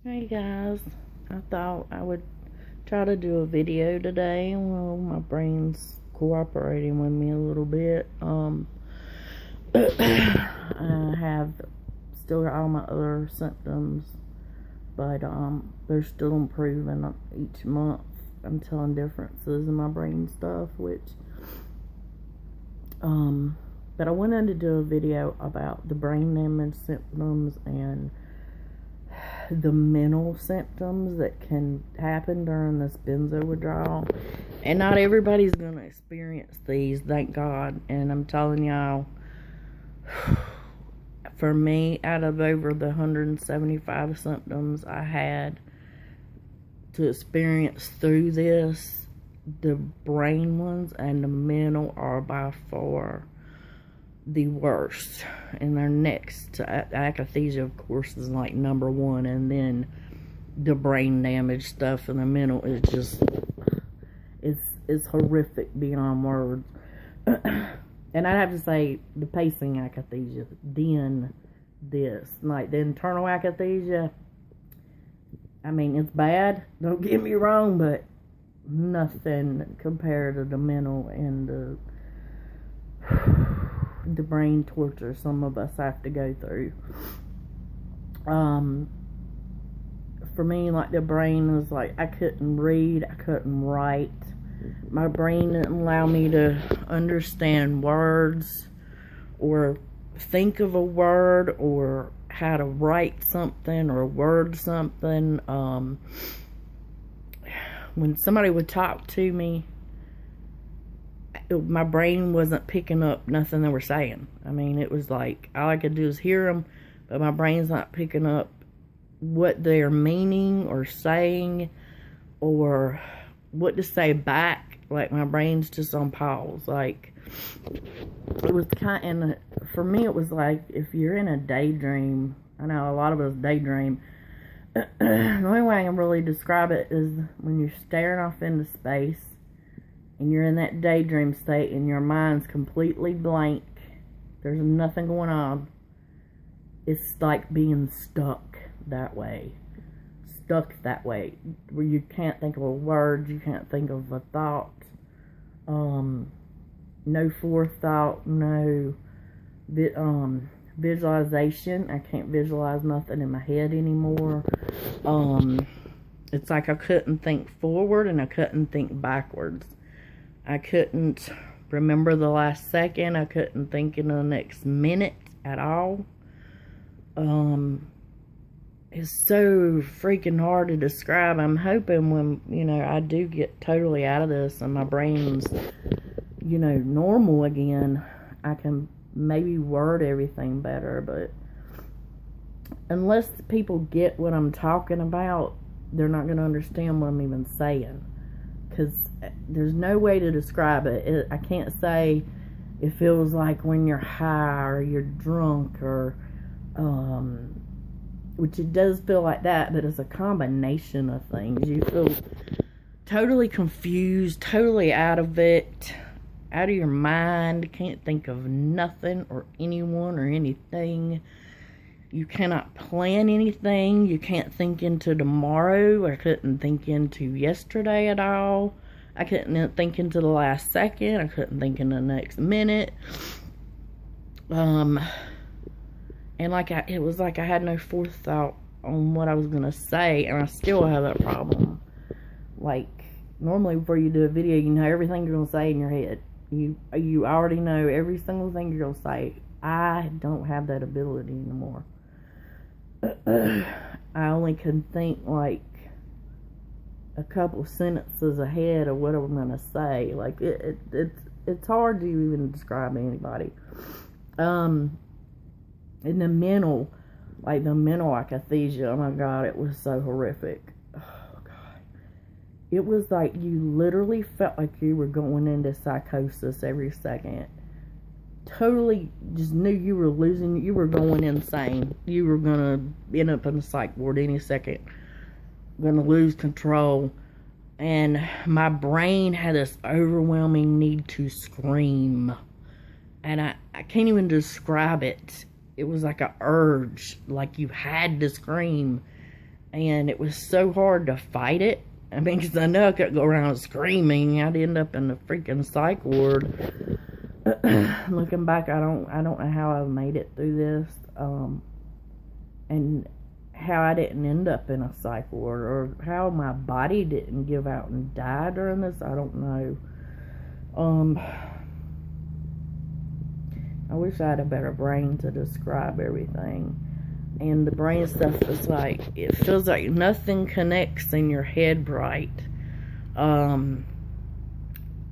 Hey guys, I thought I would try to do a video today. Well, my brain's cooperating with me a little bit. I have still got all my other symptoms, but they're still improving each month. I'm telling differences in my brain stuff, but I wanted to do a video about the brain damage symptoms and the mental symptoms that can happen during this benzo withdrawal. And not everybody's going to experience these, thank God. And I'm telling y'all, for me, out of over the 175 symptoms I had to experience through this, the brain ones and the mental are by far the worst, and they're next to akathisia, of course, is like number one, and then the brain damage stuff and the mental is just it's horrific beyond words. And I have to say, the pacing akathisia, then this, like the internal akathisia, I mean, it's bad, don't get me wrong, but nothing compared to the mental and the brain torture some of us have to go through. For me, like, the brain was like, I couldn't read, I couldn't write. My brain didn't allow me to understand words or think of a word or how to write something or word something. When somebody would talk to me, my brain wasn't picking up nothing they were saying. I mean, it was like, all I could do is hear them, but my brain's not picking up what they're meaning or saying or what to say back. Like, my brain's just on pause. Like, it was kind of, for me, it was like, if you're in a daydream, I know a lot of us daydream, the only way I can really describe it is when you're staring off into space and you're in that daydream state and your mind's completely blank, there's nothing going on. It's like being stuck that way, where you can't think of a word, you can't think of a thought, no forethought, no visualization. I can't visualize nothing in my head anymore. It's like I couldn't think forward and I couldn't think backwards. I couldn't remember the last second. I couldn't think in the next minute at all. It's so freaking hard to describe. I'm hoping when, I do get totally out of this and my brain's, normal again, I can maybe word everything better. But unless people get what I'm talking about, they're not going to understand what I'm even saying. Because there's no way to describe it. I can't say it feels like when you're high or you're drunk or, which it does feel like that, but it's a combination of things. You feel totally confused, totally out of it, out of your mind, can't think of nothing or anyone or anything. You cannot plan anything. You can't think into tomorrow. I couldn't think into yesterday at all. I couldn't think into the last second. I couldn't think in the next minute. And it was like I had no forethought on what I was going to say, and I still have that problem. Like, normally before you do a video, you know everything you're going to say in your head. You already know every single thing you're going to say. I don't have that ability anymore. I only can think like a couple sentences ahead of what I'm gonna say. Like, it's hard to even describe anybody. In the mental, like the mental akathisia, oh my God, it was so horrific. Oh God, it was like you literally felt like you were going into psychosis every second. Totally just knew you were going insane. You were gonna end up in a psych ward any second. Gonna lose control. And my brain had this overwhelming need to scream. And I can't even describe it. It was like an urge. Like you had to scream. And it was so hard to fight it. I mean, because I know I couldn't go around screaming. I'd end up in the freaking psych ward. Looking back, I don't know how I made it through this. And how I didn't end up in a psych ward, or how my body didn't give out and die during this, I don't know. I wish I had a better brain to describe everything. And the brain stuff is like, it feels like nothing connects in your head right.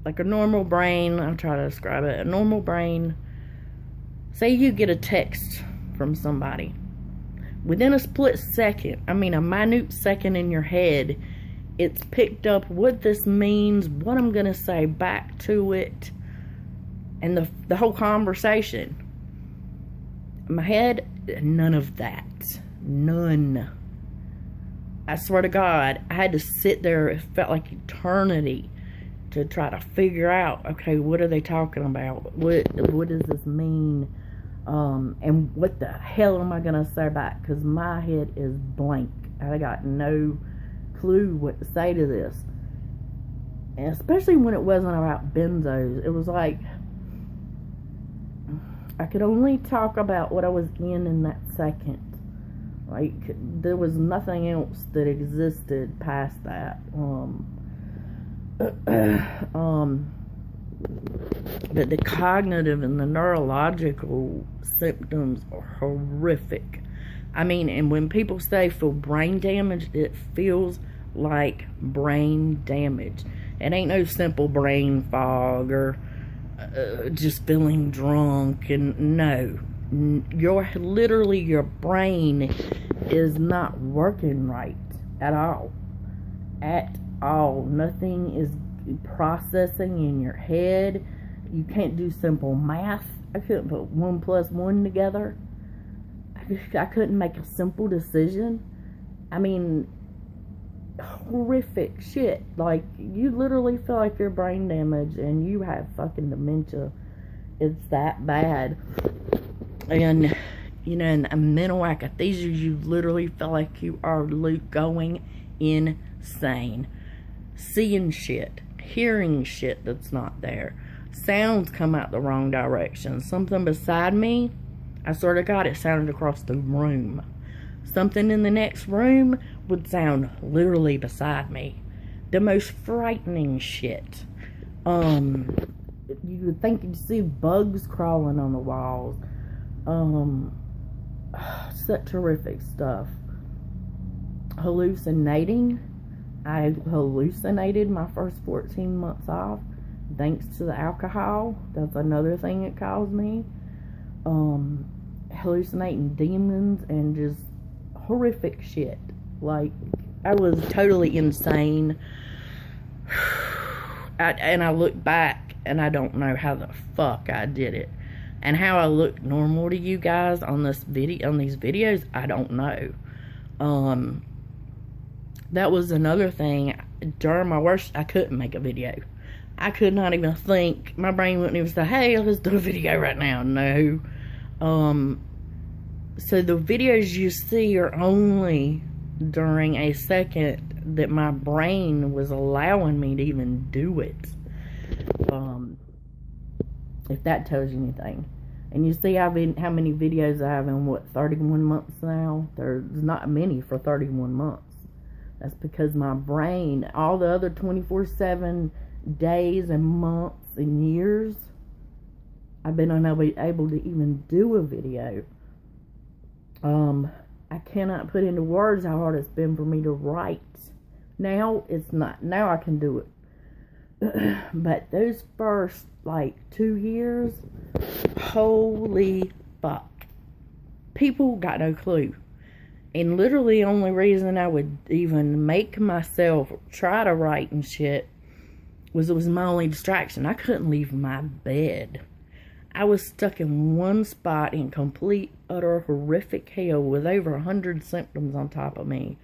Like a normal brain, I'll try to describe it. A normal brain, say you get a text from somebody. Within a split second, I mean a minute second in your head, it's picked up what this means, what I'm going to say back to it, and the whole conversation. In my head, none of that. None. I swear to God, I had to sit there, it felt like eternity, to try to figure out, okay, what are they talking about? What does this mean? And what the hell am I going to say back? Because my head is blank. I got no clue what to say to this. And especially when it wasn't about benzos. It was like, I could only talk about what I was in that second. Like, there was nothing else that existed past that. But the cognitive and the neurological symptoms are horrific. I mean, and when people say feel brain damage, it feels like brain damage. It ain't no simple brain fog or just feeling drunk. And no, literally your brain is not working right at all. At all. Nothing is processing in your head. You can't do simple math. I couldn't put 1 + 1 together. I couldn't make a simple decision. I mean, horrific shit. Like, you literally feel like you're brain damaged and you have fucking dementia. It's that bad. And, you know, in a mental akathisia, you literally feel like you are going insane. Seeing shit, hearing shit that's not there. Sounds come out the wrong direction. Something beside me, I sort of got it sounded across the room. Something in the next room would sound literally beside me. The most frightening shit. You would think you'd see bugs crawling on the walls. Such horrific stuff. Hallucinating. I hallucinated my first 14 months off, thanks to the alcohol. That's another thing it caused me. Hallucinating demons and just horrific shit. Like, I was totally insane. And I look back and I don't know how the fuck I did it. And how I look normal to you guys on this video, on these videos, I don't know. That was another thing. During my worst, I couldn't make a video. I could not even think. My brain wouldn't even say, hey, let's do a video right now. No. So the videos you see are only during a second that my brain was allowing me to even do it. If that tells you anything. And you see how many videos I have in, what, 31 months now? There's not many for 31 months. That's because my brain, all the other 24/7 days and months and years, I've been unable to even do a video. I cannot put into words how hard it's been for me to write. Now it's not. Now I can do it. But those first, like, 2 years, holy fuck. People got no clue. And literally the only reason I would even make myself try to write and shit was it was my only distraction. I couldn't leave my bed. I was stuck in one spot in complete, utter, horrific hell with over 100 symptoms on top of me.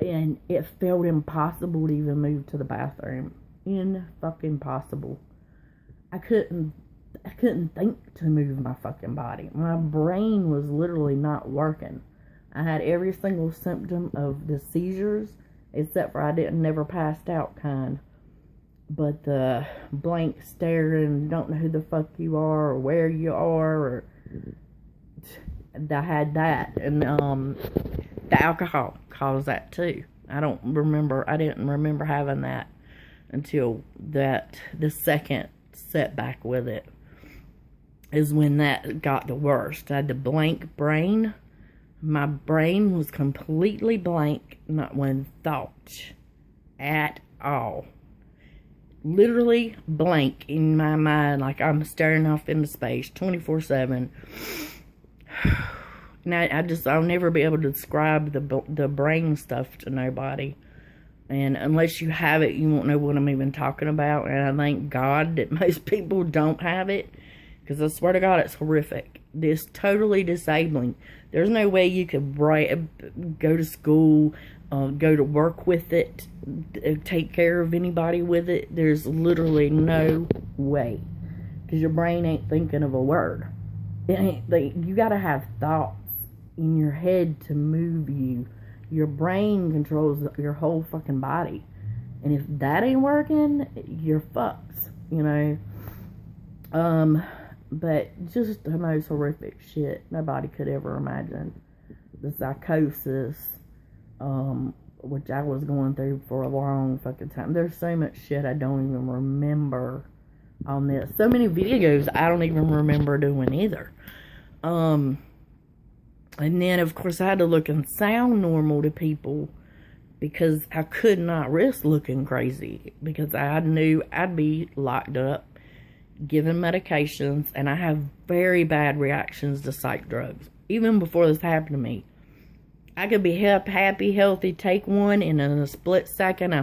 And it felt impossible to even move to the bathroom. In-fucking-possible. I couldn't think to move my fucking body. My brain was literally not working. I had every single symptom of the seizures, except for I never passed out kind. But the blank staring, don't know who the fuck you are or where you are, or I had that. And the alcohol caused that too. I didn't remember having that until the second setback with it is when that got the worst. I had the blank brain. My brain was completely blank, not one thought at all. Literally blank in my mind, like I'm staring off into space 24/7. Now, I'll never be able to describe the brain stuff to nobody. And unless you have it, you won't know what I'm even talking about. And I thank God that most people don't have it. Because I swear to God, it's horrific. It's totally disabling. There's no way you could go to school, go to work with it, take care of anybody with it. There's literally no way. Because your brain ain't thinking of a word. You gotta have thoughts in your head to move you. Your brain controls your whole fucking body. And if that ain't working, you're fucked, you know. But just the most horrific shit nobody could ever imagine. The psychosis, which I was going through for a long fucking time. There's so much shit I don't even remember on this. So many videos I don't even remember doing either. And then, of course, I had to look and sound normal to people because I could not risk looking crazy because I knew I'd be locked up, given medications, and I have very bad reactions to psych drugs. Even before this happened to me, I could be happy, healthy, take one, and in a split second, I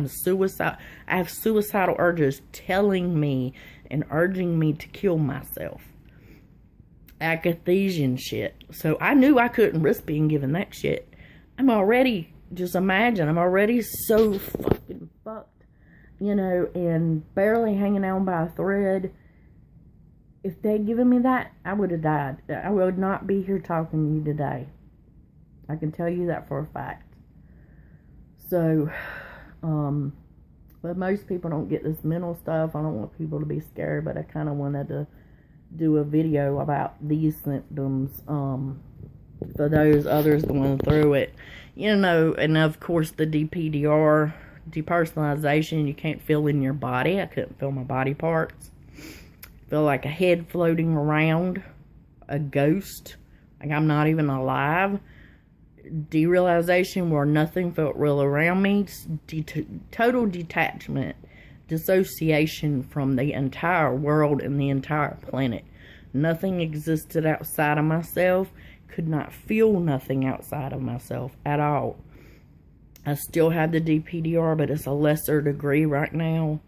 have suicidal urges telling me and urging me to kill myself. Akathisian shit. So I knew I couldn't risk being given that shit. I'm already so fucking fucked, you know, and barely hanging on by a thread. If they'd given me that, I would have died. I would not be here talking to you today. I can tell you that for a fact. So, but most people don't get this mental stuff. I don't want people to be scared, but I kind of wanted to do a video about these symptoms, for those others going through it, you know. And of course the DPDR, depersonalization, you can't feel in your body. I couldn't feel my body parts. Feel like a head floating around, a ghost, like I'm not even alive. Derealization, where nothing felt real around me. Total detachment, dissociation from the entire world and the entire planet. Nothing existed outside of myself. Could not feel nothing outside of myself at all. I still have the DPDR, but it's a lesser degree right now.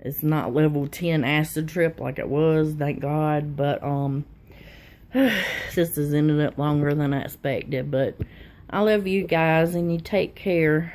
It's not level 10 acid trip like it was, thank God. But this has ended up longer than I expected. But I love you guys, and you take care.